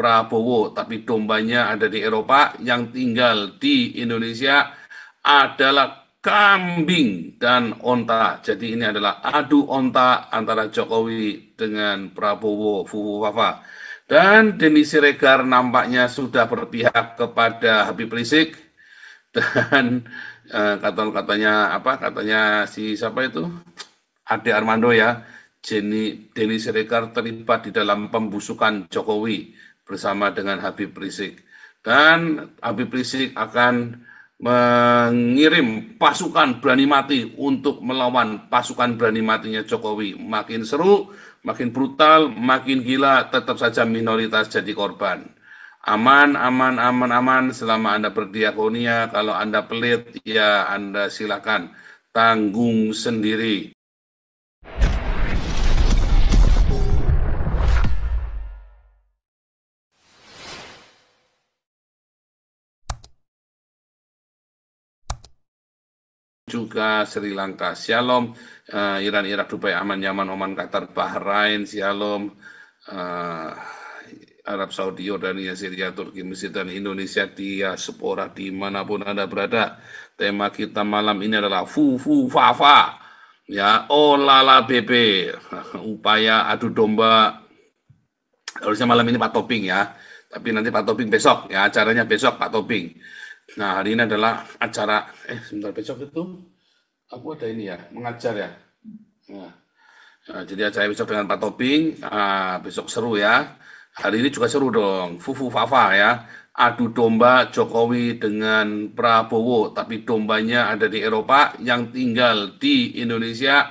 Prabowo, tapi dombanya ada di Eropa, yang tinggal di Indonesia adalah kambing dan onta. Jadi ini adalah adu onta antara Jokowi dengan Prabowo, Fufu Fafa. Dan Denny Siregar nampaknya sudah berpihak kepada Habib Rizik dan katanya apa? Katanya si siapa itu? Ade Armando ya. Denny Siregar terlibat di dalam pembusukan Jokowi bersama dengan Habib Rizik. Dan Habib Rizik akan mengirim pasukan berani mati untuk melawan pasukan berani matinya Jokowi. Makin seru, makin brutal, makin gila, tetap saja minoritas jadi korban. Aman, aman, aman, aman selama Anda berdiakonia. Kalau Anda pelit, ya Anda silakan tanggung sendiri. Juga Sri Lanka, Shalom, Iran, Irak, Dubai, Aman, Yaman, Oman, Qatar, Bahrain, Shalom, Arab Saudi, Yordania, Syria, Turki, Mesir, dan Indonesia, diaspora dimanapun Anda berada. Tema kita malam ini adalah Fufu Fafa, ya, olala bebe, upaya adu domba. Harusnya malam ini Pak Toping ya, tapi nanti Pak Toping besok ya, acaranya besok Pak Toping. Nah, hari ini adalah acara, sebentar, besok itu, aku ada ini ya, mengajar ya. Jadi acara besok dengan Pak Toping, besok seru ya. Hari ini juga seru dong, Fufu Fafa ya. Adu domba Jokowi dengan Prabowo, tapi dombanya ada di Eropa, yang tinggal di Indonesia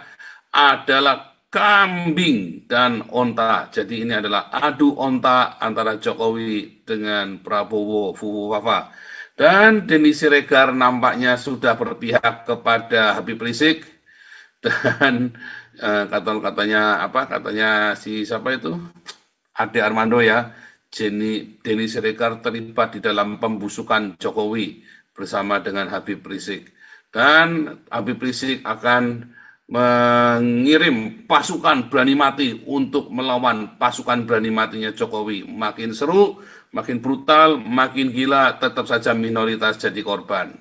adalah kambing dan onta. Jadi ini adalah adu onta antara Jokowi dengan Prabowo, Fufu Fafa. Dan Denny Siregar nampaknya sudah berpihak kepada Habib Rizik dan katanya apa? Katanya si siapa itu? Ade Armando ya. Denny Siregar terlibat di dalam pembusukan Jokowi bersama dengan Habib Rizik. Dan Habib Rizik akan mengirim pasukan berani mati untuk melawan pasukan berani matinya Jokowi. Makin seru, makin brutal, makin gila, tetap saja minoritas jadi korban.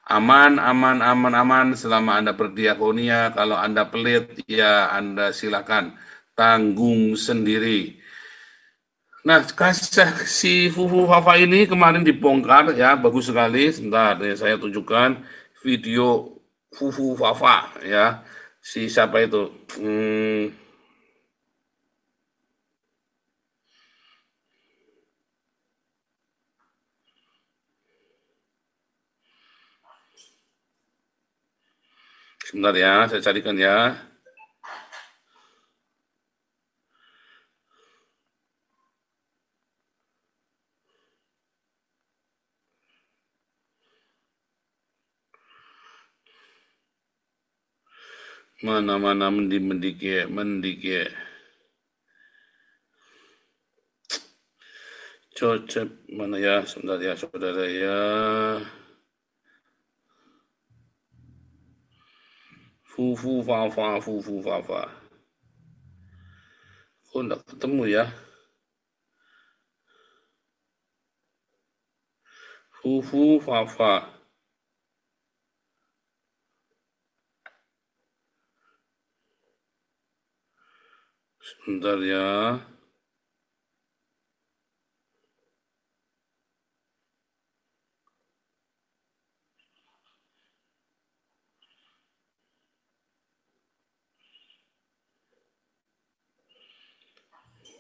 Aman, aman, aman, aman selama Anda berdiakonia. Kalau Anda pelit, ya Anda silakan tanggung sendiri. Nah, si Fufu Fafa ini kemarin dibongkar ya, bagus sekali. Sebentar, ya, saya tunjukkan video Fufu Fafa ya. Si siapa itu? Sebentar ya, saya carikan ya. Mana-mana mendike. Cocok mana ya, sebentar ya saudara ya. Fufu Fafa. Kok enggak ketemu ya? Fufu Fafa. Sebentar ya.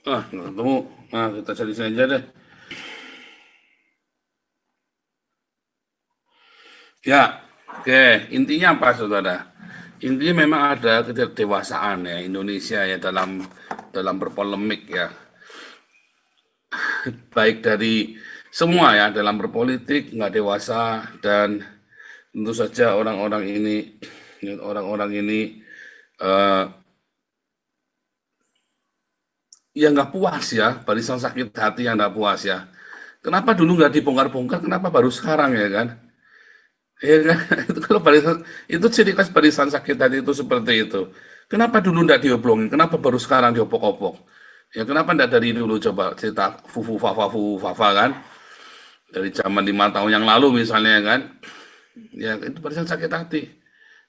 Nggak ketemu. Nah, kita cari saja deh. Ya, oke. Intinya apa, saudara? Intinya memang ada ketidakdewasaan ya Indonesia ya dalam berpolemik ya. Baik dari semua ya dalam berpolitik nggak dewasa, dan tentu saja orang-orang ini ya nggak puas ya, barisan sakit hati yang nggak puas ya. Kenapa dulu nggak dibongkar-bongkar? Kenapa baru sekarang ya kan? Ya kan? Itu kalau itu ciri khas barisan sakit hati itu seperti itu. Kenapa dulu nggak diobrolin? Kenapa baru sekarang diopok-opok? Ya kenapa enggak dari dulu coba cerita fufu fafa kan? Dari zaman 5 tahun yang lalu misalnya kan? Ya itu pasti sakit hati.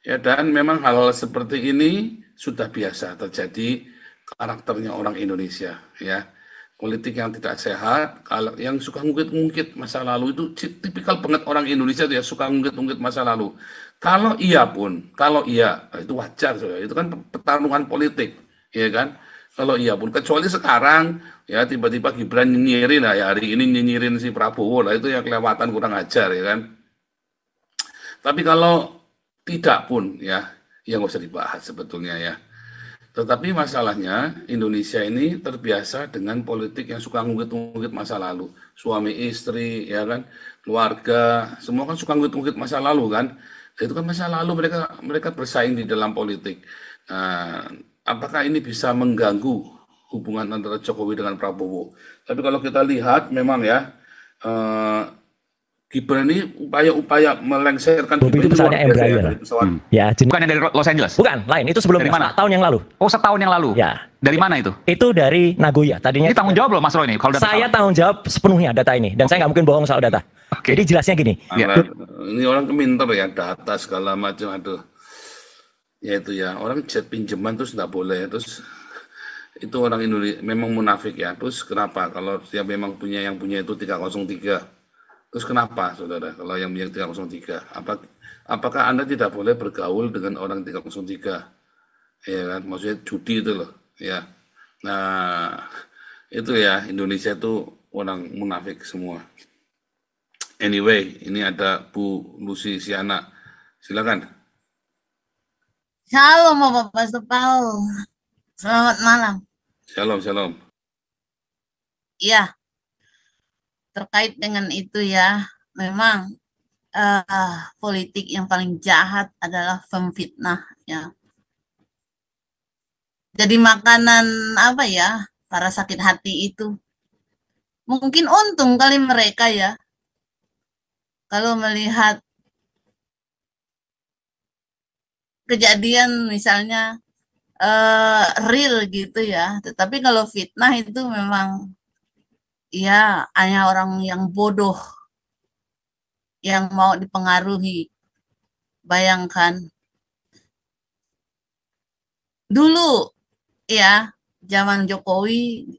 Ya dan memang hal-hal seperti ini sudah biasa terjadi karakternya orang Indonesia ya. Politik yang tidak sehat, kalau yang suka ngungkit-ngungkit masa lalu itu tipikal banget orang Indonesia tuh ya suka ngungkit-ngungkit masa lalu. Kalau iya itu wajar saudara. Itu kan pertarungan politik, ya kan? Kalau iya pun, kecuali sekarang ya tiba-tiba Gibran nyinyirin lah ya hari ini nyinyirin si Prabowo lah itu ya kelewatan kurang ajar ya kan. Tapi kalau tidak pun ya nggak usah dibahas sebetulnya ya. Tetapi masalahnya Indonesia ini terbiasa dengan politik yang suka ngungkit-ngungkit masa lalu. Suami istri, ya kan, keluarga, semua kan suka ngungkit-ngungkit masa lalu kan. Itu kan masa lalu mereka mereka bersaing di dalam politik. Nah, apakah ini bisa mengganggu hubungan antara Jokowi dengan Prabowo? Tapi kalau kita lihat memang ya eh, Gibran ini upaya-upaya melengsarkan Mobil Gibran itu ini luar pesawatnya biasa ya Embraer. dari pesawat. Ya, Bukan yang dari Los Angeles? bukan, lain. Itu sebelumnya. Dari mana? Tahun yang lalu. Oh, setahun yang lalu? Ya. Dari mana itu? Itu dari Nagoya. Tadinya Ini tanggung jawab loh Mas Roy ini, kalau data saya salah. tanggung jawab sepenuhnya data ini. Dan saya nggak mungkin bohong soal data. Oke. Jadi jelasnya gini. Ya. Ini orang keminter ya, data segala macam, aduh. Ya itu ya, orang jet pinjaman terus nggak boleh. Terus itu orang Indonesia memang munafik ya. Terus kenapa kalau dia memang punya yang punya itu 303? Terus kenapa saudara kalau yang punya 303? Apakah Anda tidak boleh bergaul dengan orang 303? Ya kan, maksudnya judi itu loh. Ya. Nah, itu ya Indonesia itu orang munafik semua. Anyway, ini ada Bu Lucy Siana. Silakan. Shalom Bapak Pastor Paul. Selamat malam. Shalom, shalom. Ya, terkait dengan itu ya, memang politik yang paling jahat adalah pemfitnah ya. Jadi makanan apa ya, para sakit hati itu. Mungkin untung kali mereka ya, kalau melihat kejadian misalnya real gitu ya. Tetapi kalau fitnah itu memang ya hanya orang yang bodoh yang mau dipengaruhi. Bayangkan dulu ya zaman Jokowi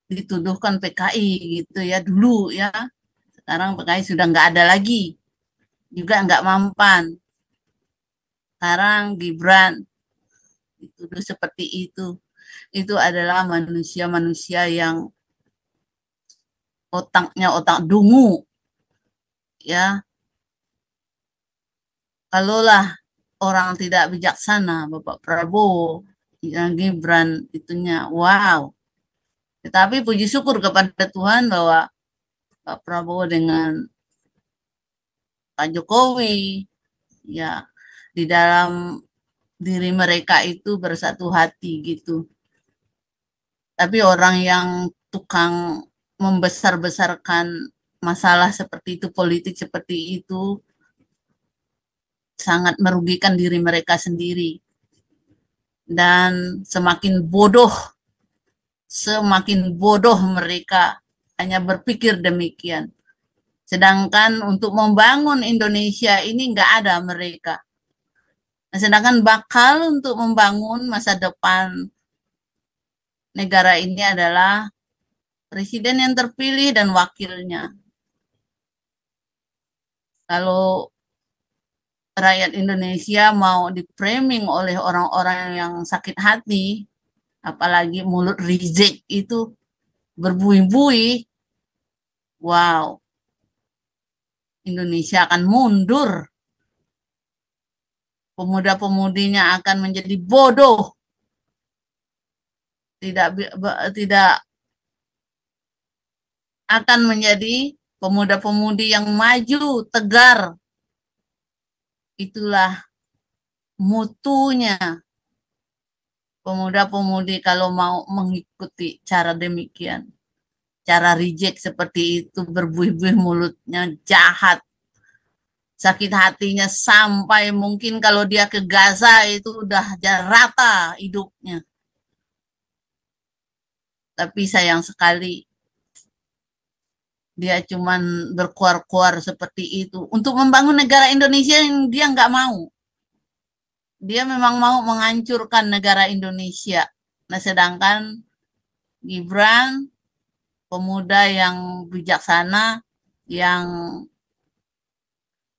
dituduhkan PKI gitu ya dulu ya. Sekarang PKI sudah nggak ada lagi, juga nggak mampan. Sekarang Gibran dituduh seperti itu. Itu adalah manusia-manusia yang otaknya otak dungu ya. Kalaulah orang tidak bijaksana, Bapak Prabowo, yang Gibran itunya, wow. Tetapi puji syukur kepada Tuhan bahwa Pak Prabowo dengan Pak Jokowi, ya di dalam diri mereka itu bersatu hati gitu. Tapi orang yang tukang membesar-besarkan masalah seperti itu, politik seperti itu, sangat merugikan diri mereka sendiri. Dan semakin bodoh mereka hanya berpikir demikian. Sedangkan untuk membangun Indonesia ini nggak ada mereka. Nah, sedangkan bakal untuk membangun masa depan negara ini adalah presiden yang terpilih dan wakilnya. Kalau rakyat Indonesia mau di-framing oleh orang-orang yang sakit hati, apalagi mulut reject itu berbuih-buih, wow, Indonesia akan mundur. Pemuda-pemudinya akan menjadi bodoh. Tidak akan menjadi pemuda-pemudi yang maju, tegar. Itulah mutunya pemuda-pemudi kalau mau mengikuti cara demikian. Cara reject seperti itu, berbuih-buih mulutnya, jahat. Sakit hatinya sampai mungkin kalau dia ke Gaza itu udah rata hidupnya. Tapi sayang sekali dia cuman berkuar-kuar seperti itu untuk membangun negara Indonesia yang dia nggak mau. Dia memang mau menghancurkan negara Indonesia. Nah, sedangkan Gibran, pemuda yang bijaksana, yang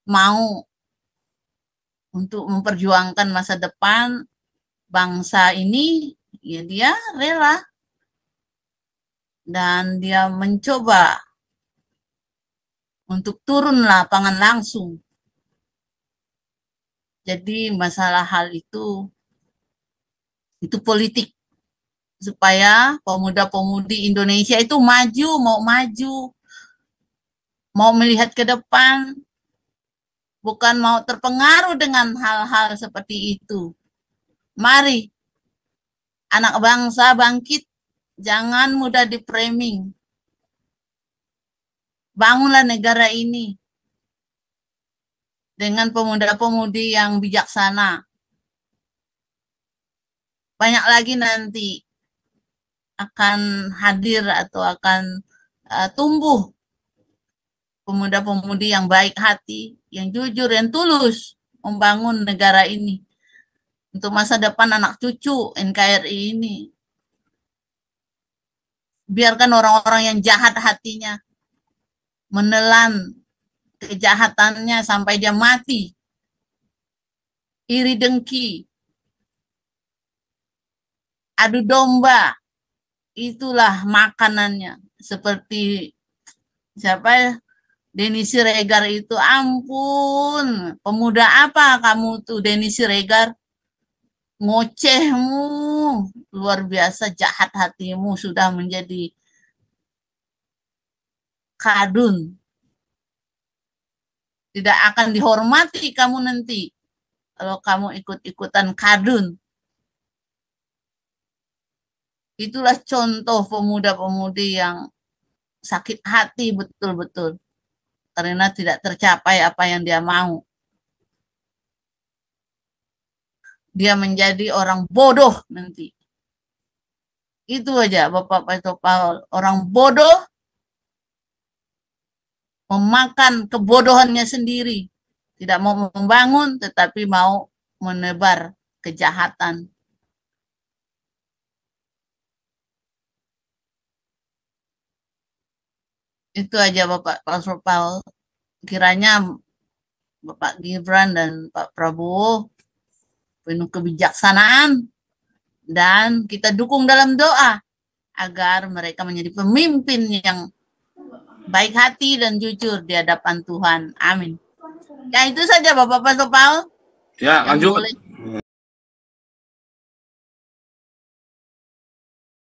mau untuk memperjuangkan masa depan bangsa ini, ya dia rela. Dan dia mencoba untuk turun lapangan langsung. Jadi masalah hal itu politik. Supaya pemuda-pemudi Indonesia itu maju, mau melihat ke depan, bukan mau terpengaruh dengan hal-hal seperti itu. Mari, anak bangsa bangkit, jangan mudah di-framing. Bangunlah negara ini dengan pemuda-pemudi yang bijaksana. Banyak lagi nanti akan hadir atau akan tumbuh pemuda-pemudi yang baik hati, yang jujur, yang tulus membangun negara ini untuk masa depan anak cucu NKRI ini. Biarkan orang-orang yang jahat hatinya menelan kejahatannya sampai dia mati. Iri dengki, adu domba, itulah makanannya. Seperti siapa? Denny Siregar itu, ampun, pemuda apa kamu tuh Denny Siregar? Ngocehmu, luar biasa jahat hatimu, sudah menjadi kadun. Tidak akan dihormati kamu nanti kalau kamu ikut-ikutan kadun. Itulah contoh pemuda-pemudi yang sakit hati betul-betul karena tidak tercapai apa yang dia mau. Dia menjadi orang bodoh nanti. Itu aja Bapak Paul, orang bodoh memakan kebodohannya sendiri. Tidak mau membangun tetapi mau menebar kejahatan. Itu aja Bapak Paul. Kiranya Bapak Gibran dan Pak Prabowo penuh kebijaksanaan dan kita dukung dalam doa agar mereka menjadi pemimpin yang baik hati dan jujur di hadapan Tuhan. Amin. Ya itu saja Bapak Paul. Ya, lanjut.